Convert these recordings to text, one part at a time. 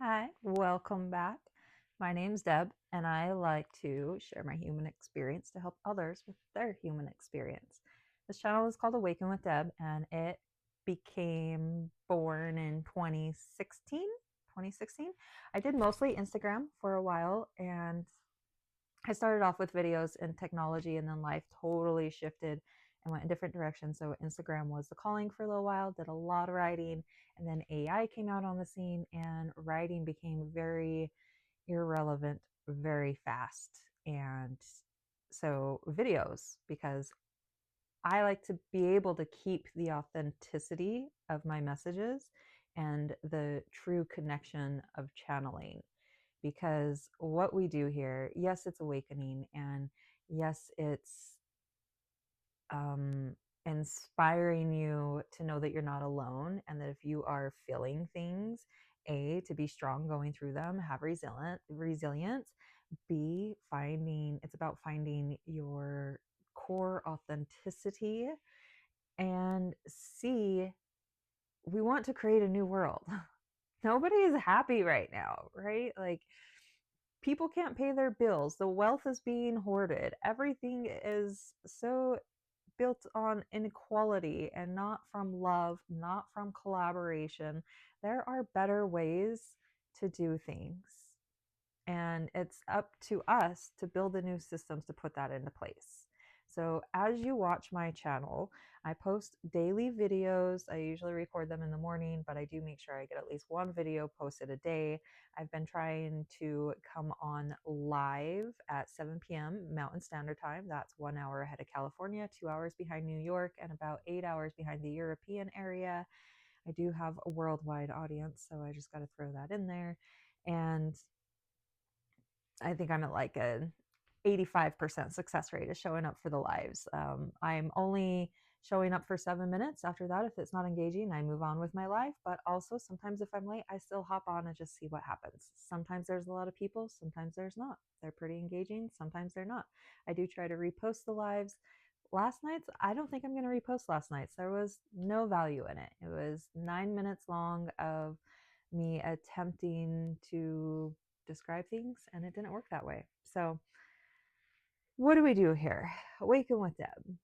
Hi, welcome back. My name's Deb, and I like to share my human experience to help others with their human experience. This channel is called Awaken with Deb, and it became born in 2016. 2016. I did mostly Instagram for a while, and I started off with videos in technology, and then life totally shifted and went in different directions. So Instagram was the calling for a little while, did a lot of writing, and then AI came out on the scene, and writing became very irrelevant very fast. And so videos, because I like to be able to keep the authenticity of my messages and the true connection of channeling, because what we do here, yes, it's awakening, and yes, it's um, inspiring you to know that you're not alone, and that if you are feeling things, A, to be strong going through them, have resilience. B, finding, it's about finding your core authenticity. And C, we want to create a new world. Nobody is happy right now, right? Like, people can't pay their bills. The wealth is being hoarded. Everything is so built on inequality and not from love, not from collaboration. There are better ways to do things. And it's up to us to build the new systems to put that into place. So as you watch my channel, I post daily videos. I usually record them in the morning, but I do make sure I get at least one video posted a day. I've been trying to come on live at 7 p.m. Mountain Standard Time. That's 1 hour ahead of California, 2 hours behind New York, and about 8 hours behind the European area. I do have a worldwide audience, so I just got to throw that in there. And I think I'm at like a 85% success rate of showing up for the lives. I'm only showing up for 7 minutes. After that, if it's not engaging, I move on with my life. But also, sometimes if I'm late, I still hop on and just see what happens. Sometimes there's a lot of people, sometimes there's not. They're pretty engaging, sometimes they're not. I do try to repost the lives. Last night's, I don't think I'm going to repost last night's. There was no value in it. It was 9 minutes long of me attempting to describe things, and it didn't work that way. So, what do we do here? Awaken with Deb.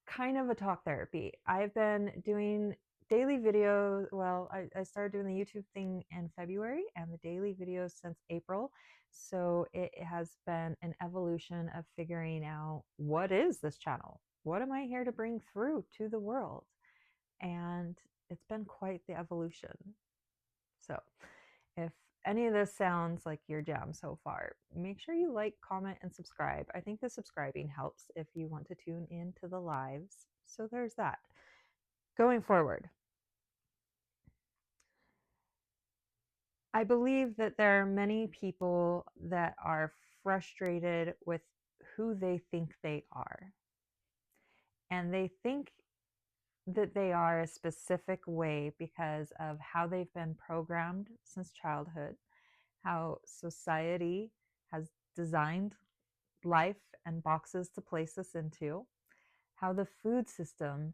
Kind of a talk therapy. I've been doing daily videos. Well, I started doing the YouTube thing in February, and the daily videos since April. So it has been an evolution of figuring out, what is this channel? What am I here to bring through to the world? And it's been quite the evolution. So if any of this sounds like your jam so far, make sure you like, comment, and subscribe. I think the subscribing helps if you want to tune into the lives. So there's that. Going forward, I believe that there are many people that are frustrated with who they think they are. And they think that they are a specific way because of how they've been programmed since childhood, how society has designed life and boxes to place us into, how the food system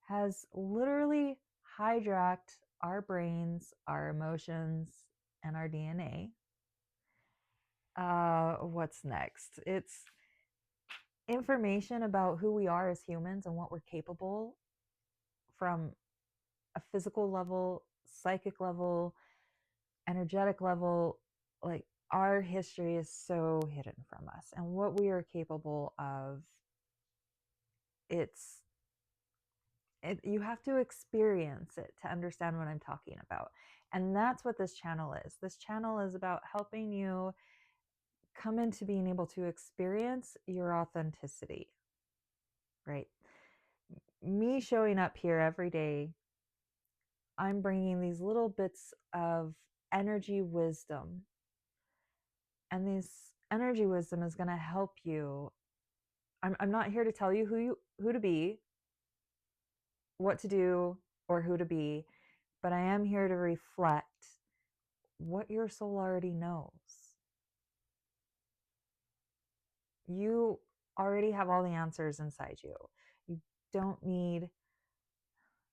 has literally hijacked our brains, our emotions, and our DNA. What's next? It's information about who we are as humans and what we're capable from a physical level, psychic level, energetic level. Like, our history is so hidden from us, and what we are capable of, it's you have to experience it to understand what I'm talking about. And that's what this channel is. This channel is about helping you come into being able to experience your authenticity, right? Me showing up here every day, I'm bringing these little bits of energy wisdom. And this energy wisdom is going to help you. I'm not here to tell you who to be, what to do, or who to be, but I am here to reflect what your soul already knows. You already have all the answers inside you. You don't need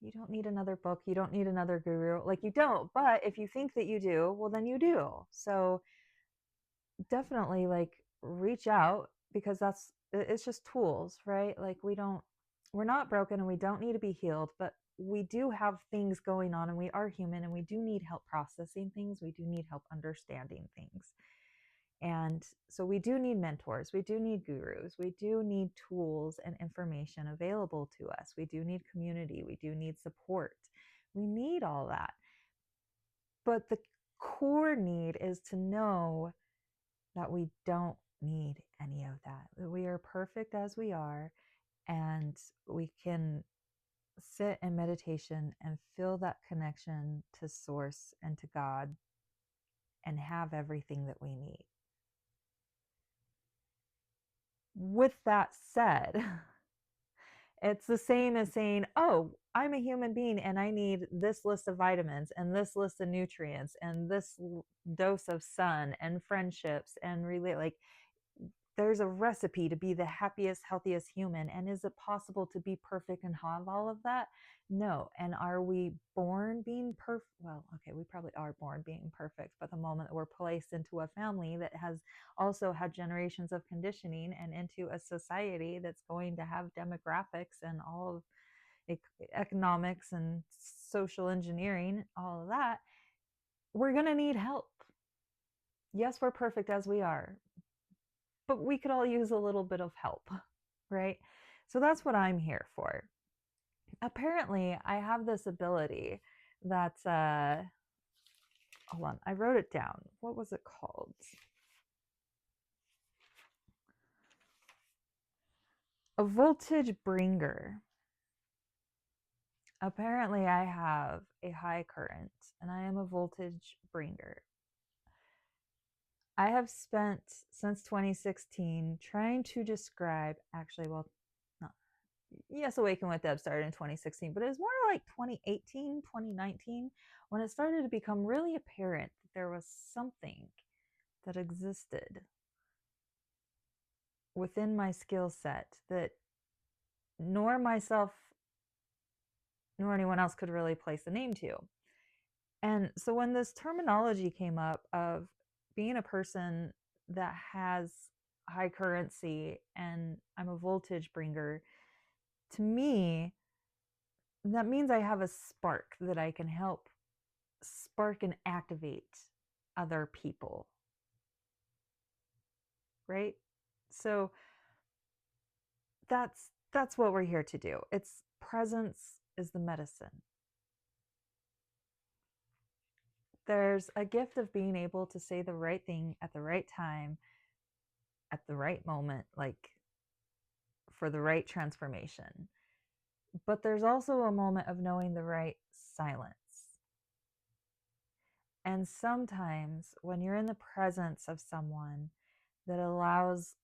You don't need another book. You don't need another guru. Like, you don't. But if you think that you do, well, then you do. So definitely, like, reach out, because it's just tools, right? Like, we're not broken and we don't need to be healed, but we do have things going on and we are human and we do need help processing things. We do need help understanding things. And so we do need mentors, we do need gurus, we do need tools and information available to us. We do need community, we do need support. We need all that. But the core need is to know that we don't need any of that. That we are perfect as we are, and we can sit in meditation and feel that connection to source and to God and have everything that we need. With that said, it's the same as saying, oh, I'm a human being and I need this list of vitamins and this list of nutrients and this dose of sun and friendships and relate. Like, there's a recipe to be the happiest, healthiest human. And is it possible to be perfect and have all of that? No. And are we born being perfect? Well, okay, we probably are born being perfect, but the moment that we're placed into a family that has also had generations of conditioning and into a society that's going to have demographics and all of economics and social engineering, all of that, we're going to need help. Yes, we're perfect as we are, but we could all use a little bit of help, right? So that's what I'm here for. Apparently, I have this ability that, hold on, I wrote it down. What was it called? A voltage bringer. Apparently, I have a high current and I am a voltage bringer. I have spent since 2016 trying to describe, actually, well, not, yes, Awaken with Debb started in 2016, but it was more like 2018, 2019, when it started to become really apparent that there was something that existed within my skill set that nor myself nor anyone else could really place a name to. And so when this terminology came up of being a person that has high currency and I'm a voltage bringer, to me, that means I have a spark that I can help spark and activate other people. Right? So that's what we're here to do. It's presence is the medicine. There's a gift of being able to say the right thing at the right time, at the right moment, like for the right transformation. But there's also a moment of knowing the right silence. And sometimes when you're in the presence of someone that allows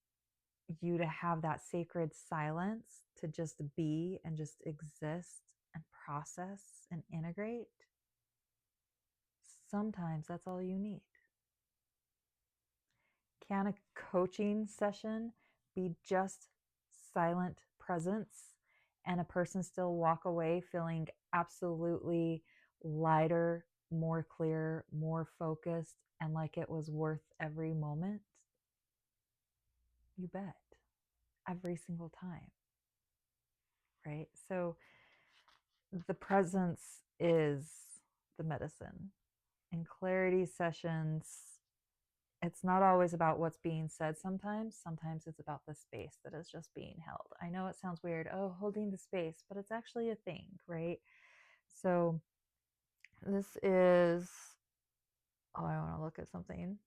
you to have that sacred silence to just be and just exist and process and integrate, sometimes that's all you need. Can a coaching session be just silent presence and a person still walk away feeling absolutely lighter, more clear, more focused, and like it was worth every moment? You bet. Every single time. Right? So the presence is the medicine. In clarity sessions, it's not always about what's being said sometimes. Sometimes it's about the space that is just being held. I know it sounds weird, oh, holding the space, but it's actually a thing, right? So this is, oh, I want to look at something.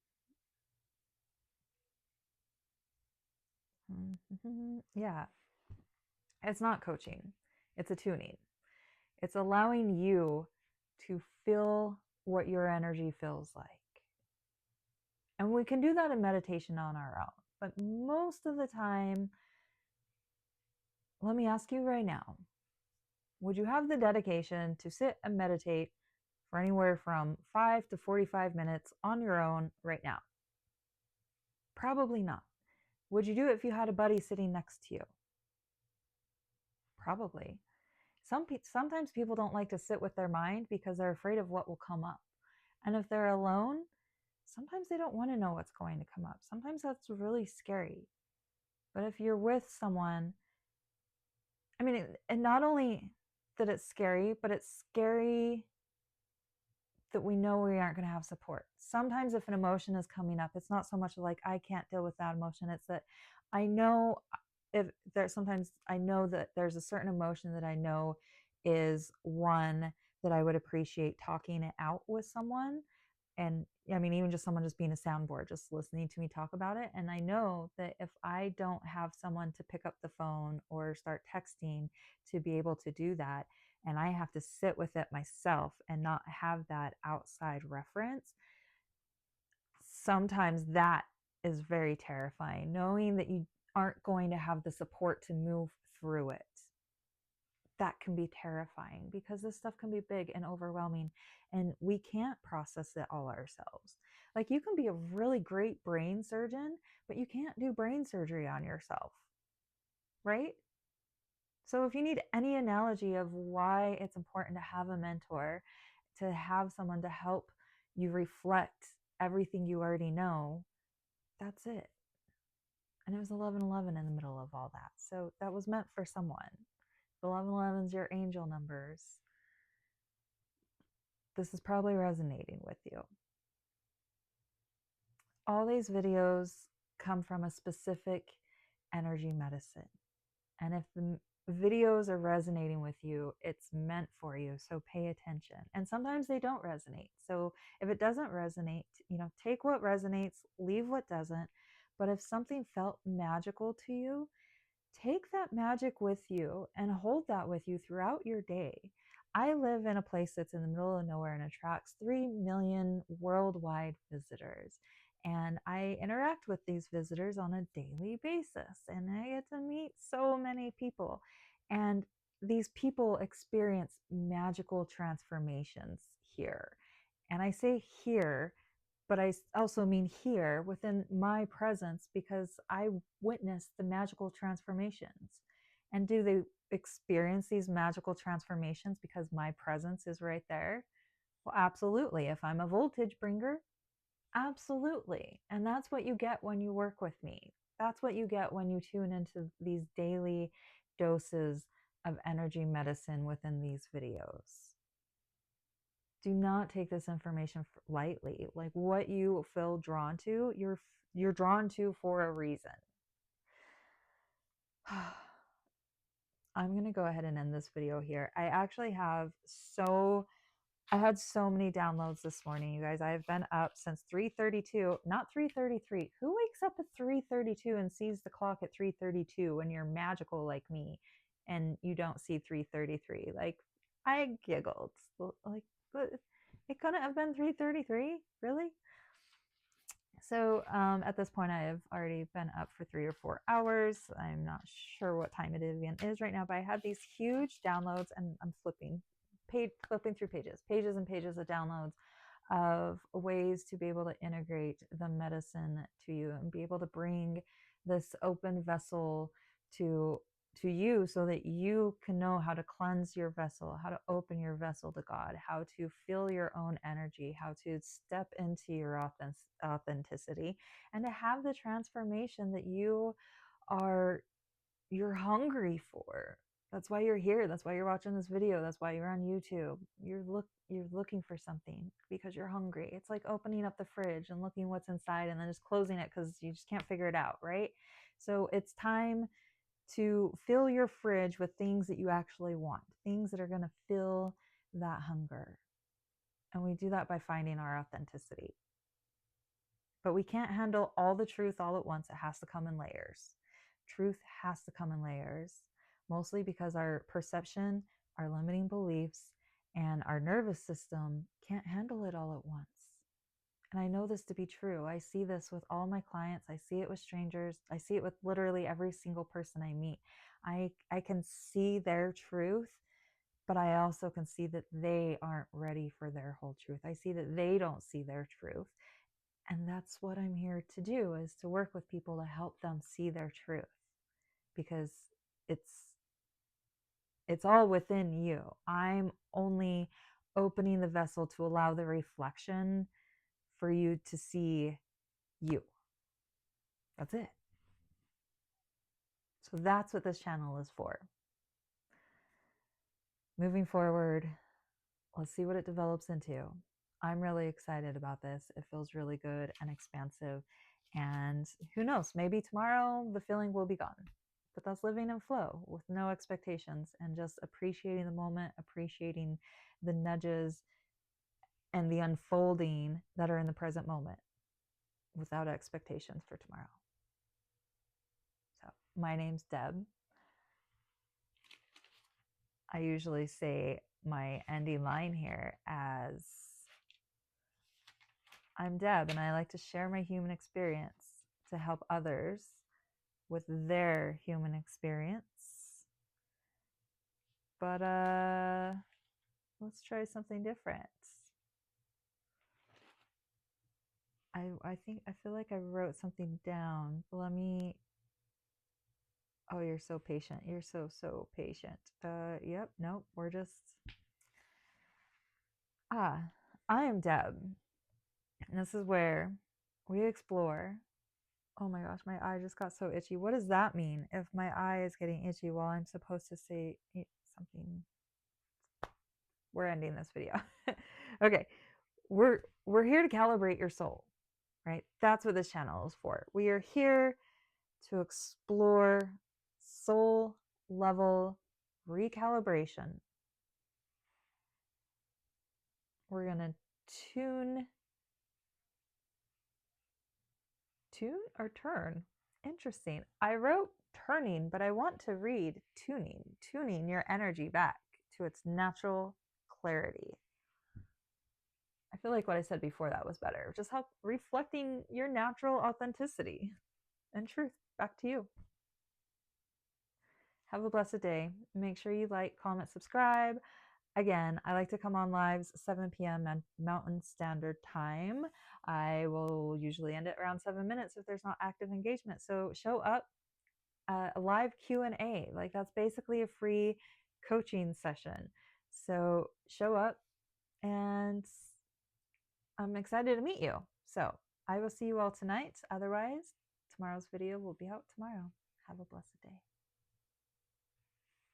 Yeah, it's not coaching, it's attuning. It's allowing you to feel what your energy feels like. And we can do that in meditation on our own. But most of the time, let me ask you right now, would you have the dedication to sit and meditate for anywhere from 5 to 45 minutes on your own right now? Probably not. Would you do it if you had a buddy sitting next to you? Probably. Sometimes people don't like to sit with their mind because they're afraid of what will come up. And if they're alone, sometimes they don't want to know what's going to come up. Sometimes that's really scary. But if you're with someone, I mean, and not only that it's scary, but it's scary that we know we aren't going to have support. Sometimes if an emotion is coming up, it's not so much like I can't deal with that emotion. It's that I know if there's sometimes I know that there's a certain emotion that I know is one that I would appreciate talking it out with someone. And I mean, even just someone just being a soundboard, just listening to me talk about it. And I know that if I don't have someone to pick up the phone or start texting to be able to do that, and I have to sit with it myself and not have that outside reference, sometimes that is very terrifying, knowing that you aren't going to have the support to move through it. That can be terrifying because this stuff can be big and overwhelming, and we can't process it all ourselves. Like, you can be a really great brain surgeon, but you can't do brain surgery on yourself, right? So if you need any analogy of why it's important to have a mentor, to have someone to help you reflect everything you already know, that's it. And it was 1111 in the middle of all that. So that was meant for someone. 1111's your angel numbers. This is probably resonating with you. All these videos come from a specific energy medicine. And if the videos are resonating with you, it's meant for you. So pay attention. And sometimes they don't resonate. So if it doesn't resonate, take what resonates, leave what doesn't. But if something felt magical to you, take that magic with you and hold that with you throughout your day. I live in a place that's in the middle of nowhere and attracts 3 million worldwide visitors. And I interact with these visitors on a daily basis, and I get to meet so many people. And these people experience magical transformations here. And I say here, but I also mean here within my presence, because I witness the magical transformations. And do they experience these magical transformations because my presence is right there? Well, absolutely. If I'm a voltage bringer, absolutely. And that's what you get when you work with me. That's what you get when you tune into these daily doses of energy medicine within these videos. Do not take this information lightly. Like, what you feel drawn to, you're drawn to for a reason. I'm going to go ahead and end this video here. I actually I had so many downloads this morning, you guys. I've been up since 3:32, not 3:33. Who wakes up at 3:32 and sees the clock at 3:32 when you're magical like me and you don't see 3:33? Like, I giggled. Like, it couldn't have been 3:33, really? So at this point, I have already been up for 3 or 4 hours. I'm not sure what time it even is right now, but I had these huge downloads, and I'm flipping through pages and pages of downloads of ways to be able to integrate the medicine to you and be able to bring this open vessel to you, so that you can know how to cleanse your vessel, how to open your vessel to God, how to feel your own energy, how to step into your authenticity, and to have the transformation that you're hungry for. That's why you're here. That's why you're watching this video. That's why you're on YouTube. You're looking for something because you're hungry. It's like opening up the fridge and looking what's inside and then just closing it because you just can't figure it out, right? So it's time to fill your fridge with things that you actually want, things that are going to fill that hunger. And we do that by finding our authenticity. But we can't handle all the truth all at once. It has to come in layers. Truth has to come in layers, mostly because our perception, our limiting beliefs, and our nervous system can't handle it all at once. And I know this to be true. I see this with all my clients. I see it with strangers. I see it with literally every single person I meet. I can see their truth, but I also can see that they aren't ready for their whole truth. I see that they don't see their truth. And that's what I'm here to do, is to work with people to help them see their truth, because it's It's all within you. I'm only opening the vessel to allow the reflection for you to see you. That's it. So that's what this channel is for. Moving forward, let's see what it develops into. I'm really excited about this. It feels really good and expansive. And who knows, maybe tomorrow the feeling will be gone. But that's living in flow with no expectations and just appreciating the moment, appreciating the nudges and the unfolding that are in the present moment without expectations for tomorrow. So, my name's Deb. I usually say my ending line here as I'm Deb, and I like to share my human experience to help others with their human experience. But let's try something different. I feel like I wrote something down. Let me. Oh, you're so patient. You're so patient. Yep. Nope. We're just. I am Deb, and this is where we explore. Oh my gosh, my eye just got so itchy. What does that mean if my eye is getting itchy while I'm supposed to say something? We're ending this video. Okay. We're here to calibrate your soul, right? That's what this channel is for. We are here to explore soul level recalibration. We're going to tune or turn. Interesting. I wrote turning, but I want to read tuning your energy back to its natural clarity. I feel like what I said before that was better. Just help reflecting your natural authenticity and truth back to you. Have a blessed day. Make sure you like, comment, subscribe. Again, I like to come on lives 7 p.m. Mountain Standard Time. I will usually end it around 7 minutes if there's not active engagement. So show up, a live Q&A. Like that's basically a free coaching session. So show up, and I'm excited to meet you. So I will see you all tonight. Otherwise, tomorrow's video will be out tomorrow. Have a blessed day.